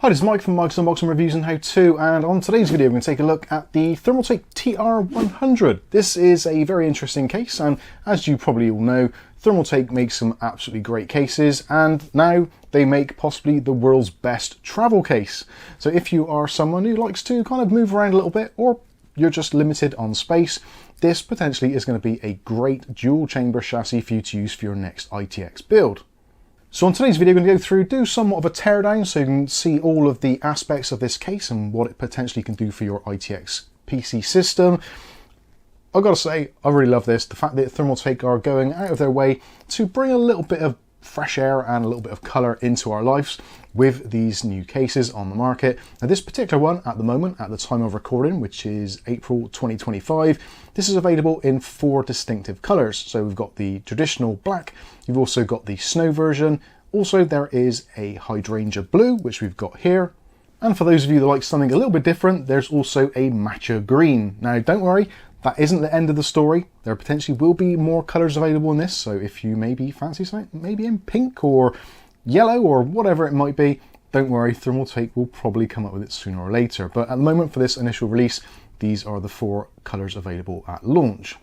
Hi, this is Mike from Mike's Unboxing Reviews and How To, and on today's video we're going to take a look at the Thermaltake TR100. This is a very interesting case, and as you probably all know, Thermaltake makes some absolutely great cases, and now they make possibly the world's best travel case. So if you are someone who likes to kind of move around a little bit, or you're just limited on space, this potentially is going to be a great dual chamber chassis for you to use for your next ITX build. So on today's video, we're going to go through, do somewhat of a teardown so you can see all of the aspects of this case and what it potentially can do for your ITX PC system. I've got to say, I really love this. The fact that Thermaltake are going out of their way to bring a little bit of fresh air and a little bit of colour into our lives with these new cases on the market. Now this particular one at the moment, at the time of recording, which is April 2025, this is available in 4 distinctive colours. So we've got the traditional black, you've also got the snow version, also there is a Hydrangea blue, which we've got here. And for those of you that like something a little bit different, there's also a Matcha green. Now don't worry, that isn't the end of the story. There potentially will be more colours available in this, so if you maybe fancy something, maybe in pink or yellow or whatever it might be, don't worry, Thermaltake will probably come up with it sooner or later. But at the moment for this initial release, these are the 4 colours available at launch.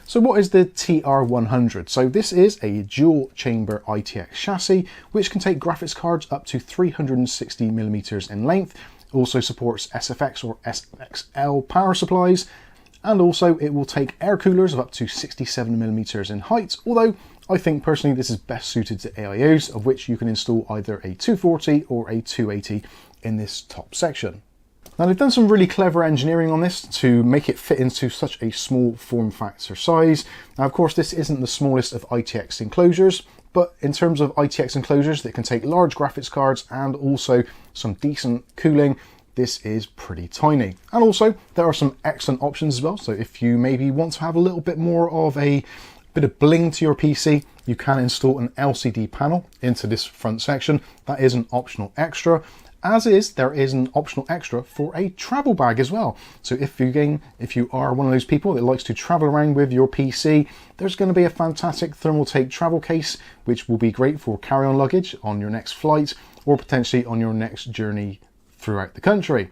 So what is the TR100? So this is a dual chamber ITX chassis, which can take graphics cards up to 360mm in length. It also supports SFX or SXL power supplies, and also it will take air coolers of up to 67mm in height, although I think personally this is best suited to AIOs, of which you can install either a 240 or a 280 in this top section. Now they've done some really clever engineering on this to make it fit into such a small form factor size. Now of course this isn't the smallest of ITX enclosures, but in terms of ITX enclosures that can take large graphics cards and also some decent cooling, this is pretty tiny. And also there are some excellent options as well. So if you maybe want to have a little bit more of a bit of bling to your PC, you can install an LCD panel into this front section. That is an optional extra, as is there is an optional extra for a travel bag as well. So if you are one of those people that likes to travel around with your PC, there's going to be a fantastic Thermaltake travel case, which will be great for carry-on luggage on your next flight or potentially on your next journey throughout the country.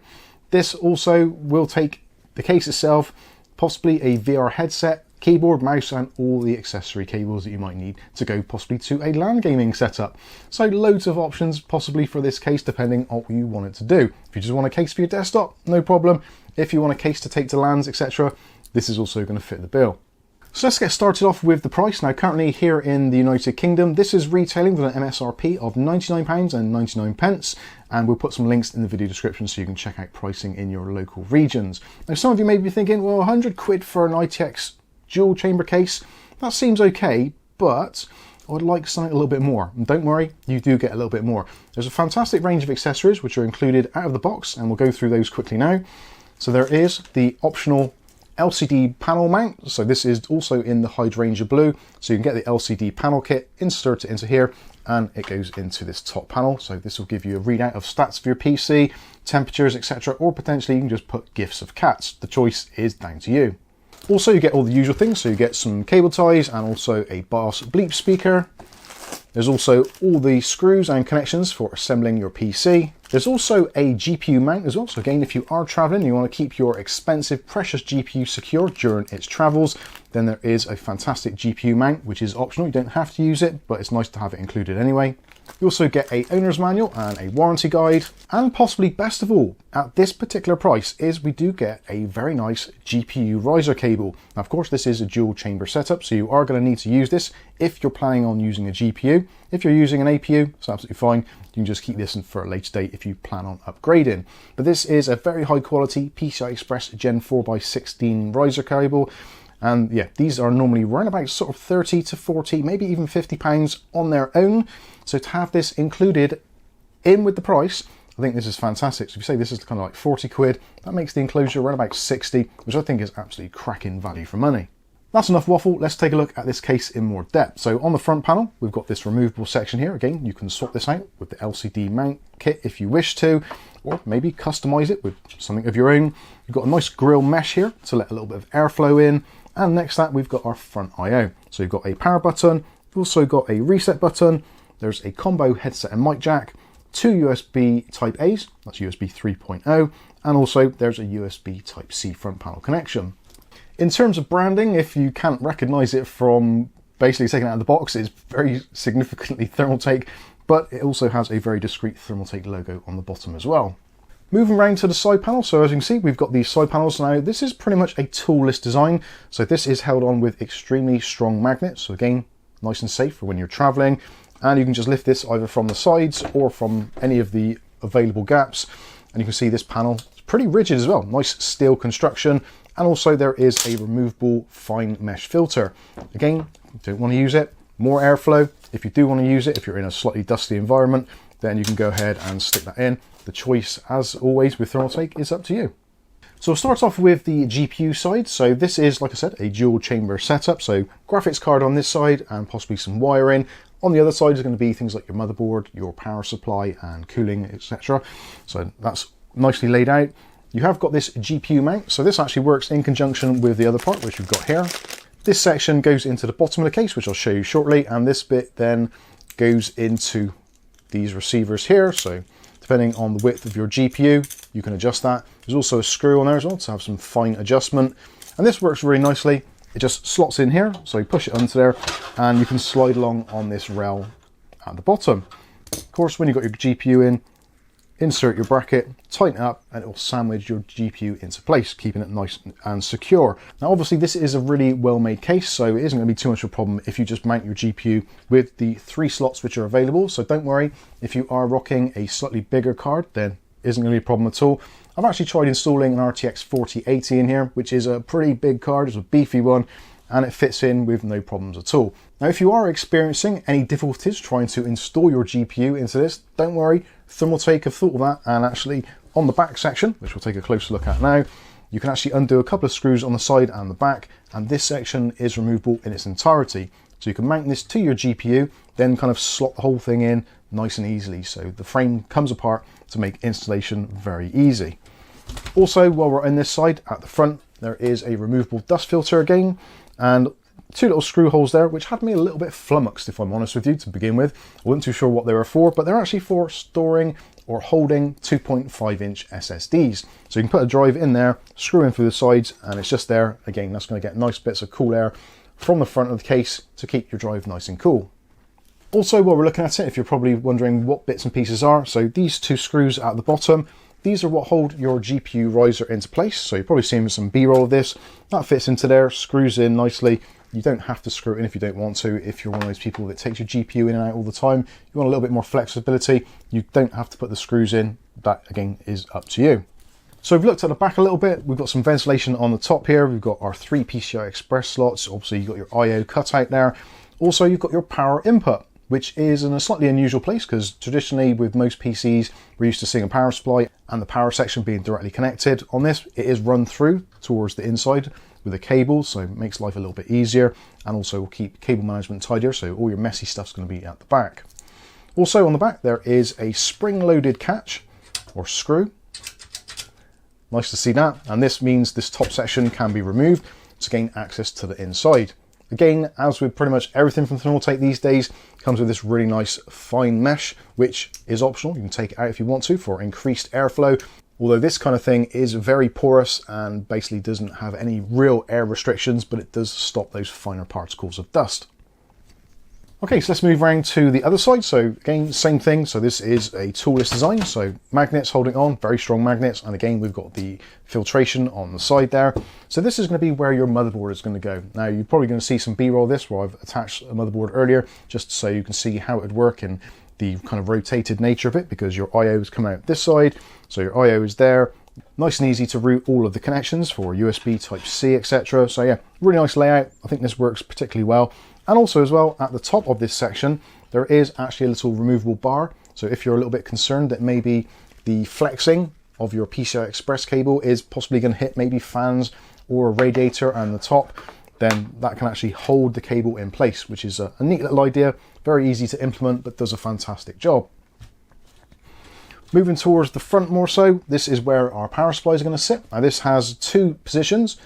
This also will take the case itself, possibly a VR headset, keyboard, mouse, and all the accessory cables that you might need to go possibly to a LAN gaming setup. So loads of options possibly for this case depending on what you want it to do. If you just want a case for your desktop, no problem. If you want a case to take to LANs, etc., this is also going to fit the bill. So let's get started off with the price. Now currently here in the United Kingdom, this is retailing with an MSRP of £99.99, and we'll put some links in the video description so you can check out pricing in your local regions. Now some of you may be thinking, well, 100 quid for an ITX dual chamber case, that seems okay, but I would like something a little bit more. And don't worry, you do get a little bit more. There's a fantastic range of accessories which are included out of the box, and we'll go through those quickly now. So there is the optional LCD panel mount. So this is also in the Hydrangea blue. So you can get the LCD panel kit, insert it into here, and it goes into this top panel. So this will give you a readout of stats for your PC, temperatures, etc. Or potentially you can just put GIFs of cats. The choice is down to you. Also you get all the usual things. So you get some cable ties and also a Boss bleep speaker. There's also all the screws and connections for assembling your PC. There's also a GPU mount as well. So again, if you are traveling, you want to keep your expensive, precious GPU secure during its travels, then there is a fantastic GPU mount, which is optional. You don't have to use it, but it's nice to have it included anyway. You also get a owner's manual and a warranty guide. And possibly best of all, at this particular price, is we do get a very nice GPU riser cable. Now, of course, this is a dual chamber setup, so you are going to need to use this if you're planning on using a GPU. If you're using an APU, it's absolutely fine. You can just keep this in for a later date if you plan on upgrading. But this is a very high quality PCIe Gen4 x 16 riser cable. And yeah, these are normally around about sort of 30 to 40, maybe even £50 on their own. So to have this included in with the price, I think this is fantastic. So if you say this is kind of like 40 quid, that makes the enclosure around about 60, which I think is absolutely cracking value for money. That's enough waffle. Let's take a look at this case in more depth. So on the front panel, we've got this removable section here. Again, you can swap this out with the LCD mount kit if you wish to, or maybe customize it with something of your own. You've got a nice grill mesh here to let a little bit of airflow in. And next to that, we've got our front I/O. So you've got a power button, you've also got a reset button, there's a combo headset and mic jack, two USB Type A's, that's USB 3.0, and also there's a USB Type C front panel connection. In terms of branding, if you can't recognize it from basically taking it out of the box, it's very significantly Thermaltake, but it also has a very discreet Thermaltake logo on the bottom as well. Moving around to the side panel, so as you can see, we've got these side panels. Now, this is pretty much a toolless design, so this is held on with extremely strong magnets, so again, nice and safe for when you're traveling, and you can just lift this either from the sides or from any of the available gaps, and you can see this panel is pretty rigid as well, nice steel construction, and also there is a removable fine mesh filter. Again, don't want to use it, more airflow. If you do want to use it, if you're in a slightly dusty environment, then you can go ahead and stick that in. The choice, as always with Thermaltake, is up to you. So we'll start off with the GPU side. So this is, like I said, a dual chamber setup. So graphics card on this side and possibly some wiring. On the other side is going to be things like your motherboard, your power supply and cooling, etc. So that's nicely laid out. You have got this GPU mount. So this actually works in conjunction with the other part, which we've got here. This section goes into the bottom of the case, which I'll show you shortly. And this bit then goes into these receivers here. So depending on the width of your GPU, you can adjust that. There's also a screw on there as well to have some fine adjustment. And this works really nicely. It just slots in here, so you push it onto there, and you can slide along on this rail at the bottom. Of course, when you've got your GPU in, insert your bracket, tighten it up, and it will sandwich your GPU into place, keeping it nice and secure. Now, obviously, this is a really well-made case, so it isn't going to be too much of a problem if you just mount your GPU with the 3 slots which are available. So don't worry, if you are rocking a slightly bigger card, then it isn't going to be a problem at all. I've actually tried installing an RTX 4080 in here, which is a pretty big card, it's a beefy one, and it fits in with no problems at all. Now, if you are experiencing any difficulties trying to install your GPU into this, don't worry, Thermaltake have thought of that, and actually on the back section, which we'll take a closer look at now, you can actually undo a couple of screws on the side and the back, and this section is removable in its entirety. So you can mount this to your GPU, then kind of slot the whole thing in nice and easily. So the frame comes apart to make installation very easy. Also, while we're on this side, at the front, there is a removable dust filter again, and 2 little screw holes there, which had me a little bit flummoxed, if I'm honest with you, to begin with. I wasn't too sure what they were for, but they're actually for storing or holding 2.5-inch SSDs. So you can put a drive in there, screw in through the sides, and it's just there. Again, that's going to get nice bits of cool air from the front of the case to keep your drive nice and cool. Also, while we're looking at it, if you're probably wondering what bits and pieces are, so these 2 screws at the bottom, these are what hold your GPU riser into place. So you're probably seeing some B-roll of this. That fits into there, screws in nicely. You don't have to screw it in if you don't want to. If you're one of those people that takes your GPU in and out all the time, you want a little bit more flexibility, you don't have to put the screws in. That, again, is up to you. So we've looked at the back a little bit. We've got some ventilation on the top here. We've got our 3 PCI Express slots. Obviously, you've got your I/O cutout there. Also, you've got your power input, which is in a slightly unusual place because traditionally with most PCs, we're used to seeing a power supply and the power section being directly connected. On this, it is run through towards the inside with a cable, so it makes life a little bit easier, and also will keep cable management tidier, so all your messy stuff's going to be at the back. Also on the back, there is a spring-loaded catch or screw. Nice to see that, and this means this top section can be removed to gain access to the inside. Again, as with pretty much everything from Thermaltake these days, comes with this really nice fine mesh, which is optional. You can take it out if you want to for increased airflow. Although this kind of thing is very porous and basically doesn't have any real air restrictions, but it does stop those finer particles of dust. Okay, so let's move around to the other side. So again, same thing. So this is a toolless design. So magnets holding on, very strong magnets. And again, we've got the filtration on the side there. So this is going to be where your motherboard is going to go. Now, you're probably going to see some B-roll of this where I've attached a motherboard earlier, just so you can see how it would work in the kind of rotated nature of it, because your IOs come out this side. So your IO is there. Nice and easy to route all of the connections for USB Type C, etc. So yeah, really nice layout. I think this works particularly well. And also as well, at the top of this section, there is actually a little removable bar. So if you're a little bit concerned that maybe the flexing of your PCI Express cable is possibly going to hit maybe fans or a radiator on the top, then that can actually hold the cable in place, which is a neat little idea. Very easy to implement, but does a fantastic job. Moving towards the front more so, this is where our power supplies are going to sit. Now this has 2 positions,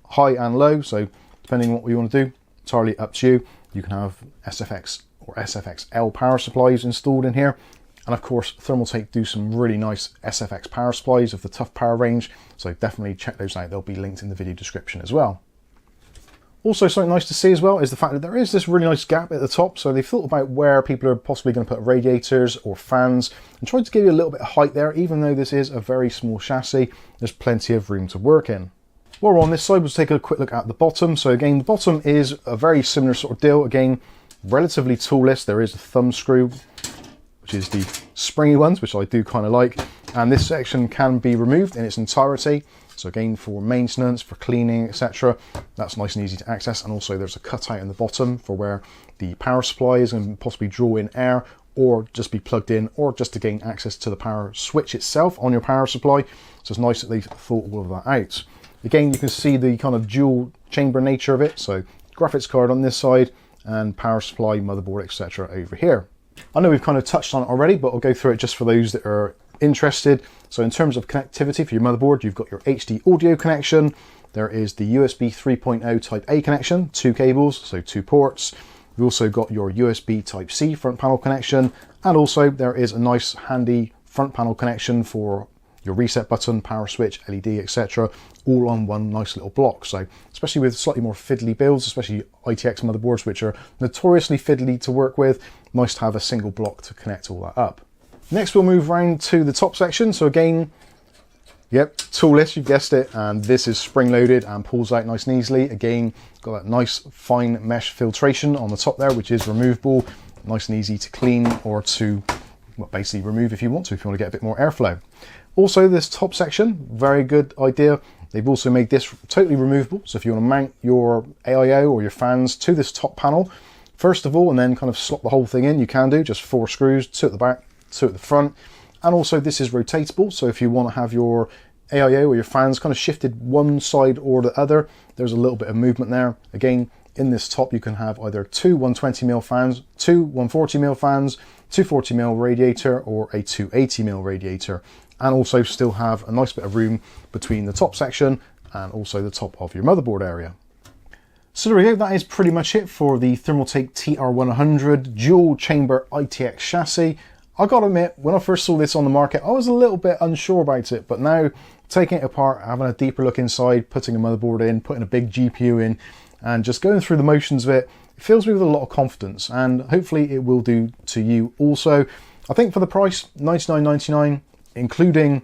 high and low, so depending on what you want to do, entirely up to you. You can have SFX or SFXL power supplies installed in here, And of course, Thermaltake do some really nice SFX power supplies of the tough power range, so definitely check those out. They'll be linked in the video description as well. Also, something nice to see as well is the fact that there is this really nice gap at the top, so they've thought about where people are possibly going to put radiators or fans and tried to give you a little bit of height there. Even though this is a very small chassis, there's plenty of room to work in. While we're on this side, we'll take a quick look at the bottom. So again, the bottom is a very similar sort of deal. Again, relatively toolless. There is a thumb screw, which is the springy ones, which I do kind of like. And this section can be removed in its entirety. So again, for maintenance, for cleaning, etc., that's nice and easy to access. And also there's a cutout in the bottom for where the power supply is and possibly draw in air or just be plugged in, or just to gain access to the power switch itself on your power supply. So it's nice that they've thought all of that out. Again, you can see the kind of dual chamber nature of it. So graphics card on this side and power supply, motherboard, etc. over here. I know we've kind of touched on it already, but I'll go through it just for those that are interested. So in terms of connectivity for your motherboard, you've got your HD audio connection. There is the USB 3.0 Type A connection, 2 cables, so 2 ports. You've also got your USB Type C front panel connection, and also there is a nice handy front panel connection for your reset button, power switch, LED, etc., all on one nice little block. So especially with slightly more fiddly builds, especially ITX motherboards, which are notoriously fiddly to work with, nice to have a single block to connect all that up. Next, we'll move around to the top section. So again, yep, toolless, you guessed it, and this is spring-loaded and pulls out nice and easily. Again, got that nice fine mesh filtration on the top there, which is removable, nice and easy to clean or to, well, basically remove if you want to get a bit more airflow. Also, this top section, very good idea. They've also made this totally removable. So if you want to mount your AIO or your fans to this top panel, first of all, and then kind of slot the whole thing in, you can do just 4 screws, 2 at the back, 2 at the front. And also this is rotatable. So if you want to have your AIO or your fans kind of shifted one side or the other, there's a little bit of movement there. Again, in this top, you can have either 2 120mm fans, 2 140mm fans, 240mm radiator, or a 280mm radiator. And also still have a nice bit of room between the top section and also the top of your motherboard area. So there we go, that is pretty much it for the Thermaltake TR100 dual chamber ITX chassis. I gotta admit, when I first saw this on the market, I was a little bit unsure about it, but now taking it apart, having a deeper look inside, putting a motherboard in, putting a big GPU in, and just going through the motions of it, it fills me with a lot of confidence, and hopefully it will do to you also. I think for the price, $99.99, including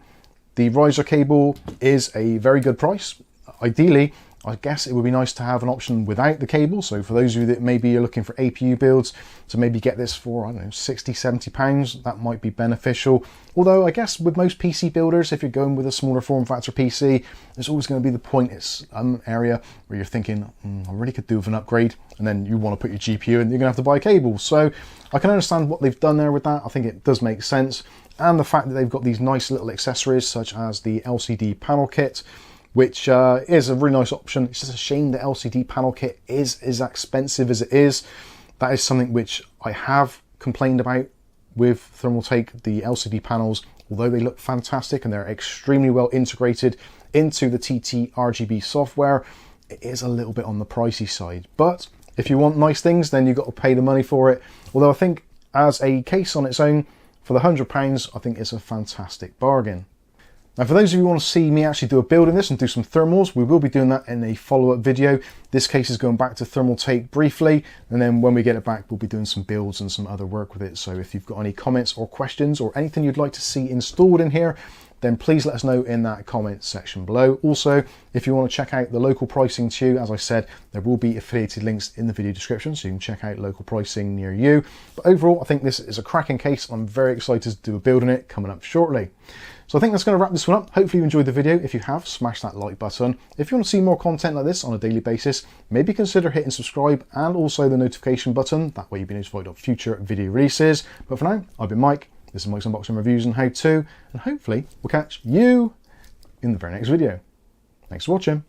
the riser cable, is a very good price. Ideally, I guess it would be nice to have an option without the cable. So for those of you that maybe are looking for APU builds, to maybe get this for, I don't know, 60, 70 pounds, that might be beneficial. Although I guess with most PC builders, if you're going with a smaller form factor PC, there's always going to be the point, it's an area where you're thinking, I really could do with an upgrade, and then you want to put your GPU in, you're going to have to buy a cable. So I can understand what they've done there with that. I think it does make sense. And the fact that they've got these nice little accessories, such as the LCD panel kit, which is a really nice option. It's just a shame the LCD panel kit is as expensive as it is. That is something which I have complained about with Thermaltake. The LCD panels, although they look fantastic and they're extremely well integrated into the TT RGB software, it is a little bit on the pricey side. But if you want nice things, then you've got to pay the money for it. Although I think as a case on its own, for the £100, I think it's a fantastic bargain. Now, for those of you who want to see me actually do a build in this and do some thermals, we will be doing that in a follow-up video. This case is going back to Thermaltake briefly, and then when we get it back, we'll be doing some builds and some other work with it. So if you've got any comments or questions or anything you'd like to see installed in here, then please let us know in that comment section below. Also, if you want to check out the local pricing too, as I said, there will be affiliated links in the video description, so you can check out local pricing near you. But overall, I think this is a cracking case. I'm very excited to do a build in it coming up shortly. So I think that's going to wrap this one up. Hopefully you enjoyed the video. If you have, smash that like button. If you want to see more content like this on a daily basis, maybe consider hitting subscribe and also the notification button. That way you'll be notified of future video releases. But for now, I've been Mike. This is Mike's Unboxing Reviews and How To, and hopefully we'll catch you in the very next video. Thanks for watching.